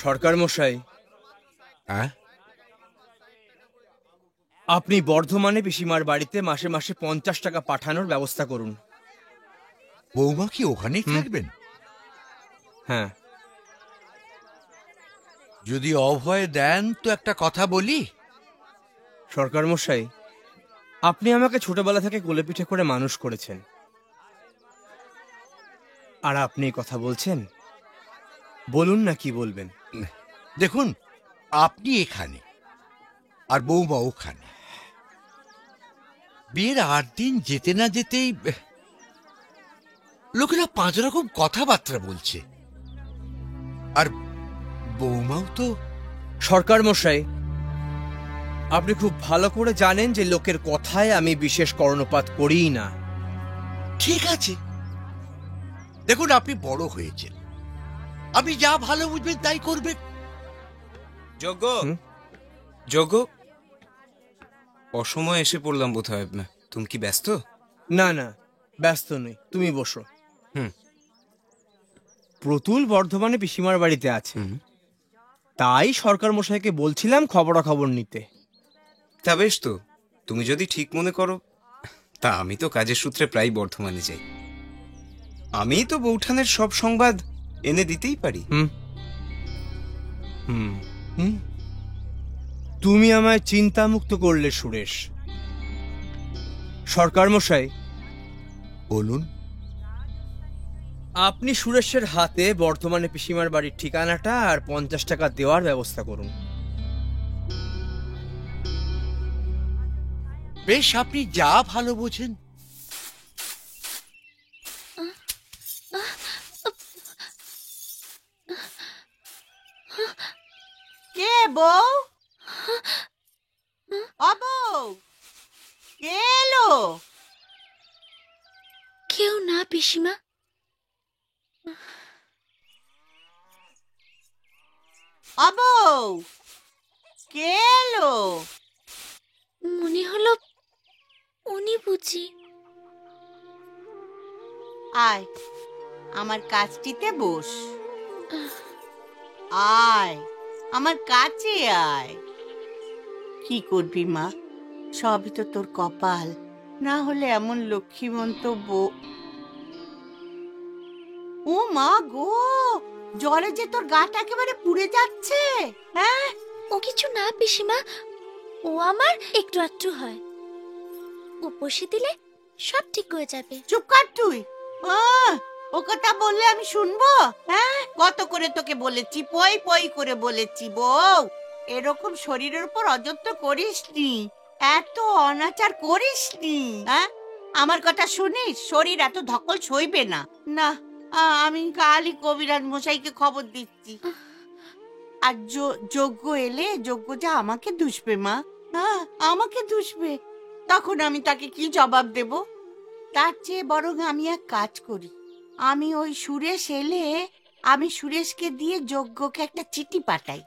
সরকার মশাই, হ্যাঁ, আপনি বর্ধমানে পিসিমার বাড়িতে মাসে মাসে 50 টাকা পাঠানোর ব্যবস্থা করুন। বৌমা কি ওখানেই থাকবেন? হ্যাঁ। যদি অভয় দেন তো একটা কথা বলি। সরকার মশাই, আপনি আমাকে ছোটবেলা থেকে কোলে পিঠে করে মানুষ করেছেন, আর আপনি কথা বলছেন? বলুন না, কি বলবেন? দেখুন, আপনি এখানে আর বৌমা ওখানে। বিয়ের 8 দিন যেতে না যেতেই লোকেরা 5 রকম কথাবার্তা বলছে, আর বৌমাও তো। সরকার মশাই, আপনি খুব ভালো করে জানেন যে লোকের কথায় আমি বিশেষ কর্ণপাত করিই না। ঠিক আছে, দেখুন আপনি বড় হয়েছেন, আপনি যা ভালো বুঝবেন তাই করবেন। যজ্ঞ, যজ্ঞ, অসময় এসে পড়লাম বোধ হয়। তুমি কি ব্যস্ত? না না, ব্যস্ত নই, তুমি বসো। হুম। প্রতুল বর্ধমানে পিসিমার বাড়িতে আছে, তাই সরকার মশাইকে বলছিলাম খবরাখবর নিতে। তা বেশ, তো তুমি যদি ঠিক মনে করো। তা আমি তো কাজের সূত্রে প্রায় বর্ধমানে যাই, আমি তো বৌঠানের সব সংবাদ এনে দিতেই পারি। তুমি আমায় চিন্তামুক্ত করলে সুরেশ। সরকার মশাই, বলুন। আপনি সুরেশের হাতে বর্ধমানে পিসিমার বাড়ির ঠিকানাটা আর 50 টাকা দেওয়ার ব্যবস্থা করুন। বেশ, আপনি যা ভালো বোঝেন। কে বউ? অবৌ, কে এলো? কেউ না পিসিমা। অবৌ, কে এলো? মনে হলো উনি বুঝি। আয়, আমার কাছটিতে বস। আয়, আমার কাছে আয়। কি করবি মা, সবই তো তোর কপাল, না হলে এমন লক্ষ্মীমন্ত বউ। ও মা গো, জ্বরে যে তোর গাটা একেবারে পুড়ে যাচ্ছে। হ্যাঁ, ও কিছু না পিসিমা, ও আমার একটু আধটু হয়, উপসে দিলে সব ঠিক হয়ে যাবে। চুপ কর তুই। ও কথা বললে আমি শুনবো? হ্যাঁ, কত করে তোকে বলেছি, পই পই করে বলেছি বউ, এরকম শরীরের উপর অযত্ন করিসনি, এত অনাচার করিসনি। হ্যাঁ, আমার কথা শুনিস, শরীর এত ধকল সইবে না। না, আমি কালই কবিরাজ মশাইকে খবর দিচ্ছি। আর যজ্ঞ এলে যজ্ঞ যা আমাকে দুষবে মা। হ্যাঁ, আমাকে দুষবে, তখন আমি তাকে কি জবাব দেব? তার চেয়ে বরং আমি এক কাজ করি, আমি ওই সুরেশ এলে আমি সুরেশকে দিয়ে যজ্ঞকে একটা চিঠি পাঠাই।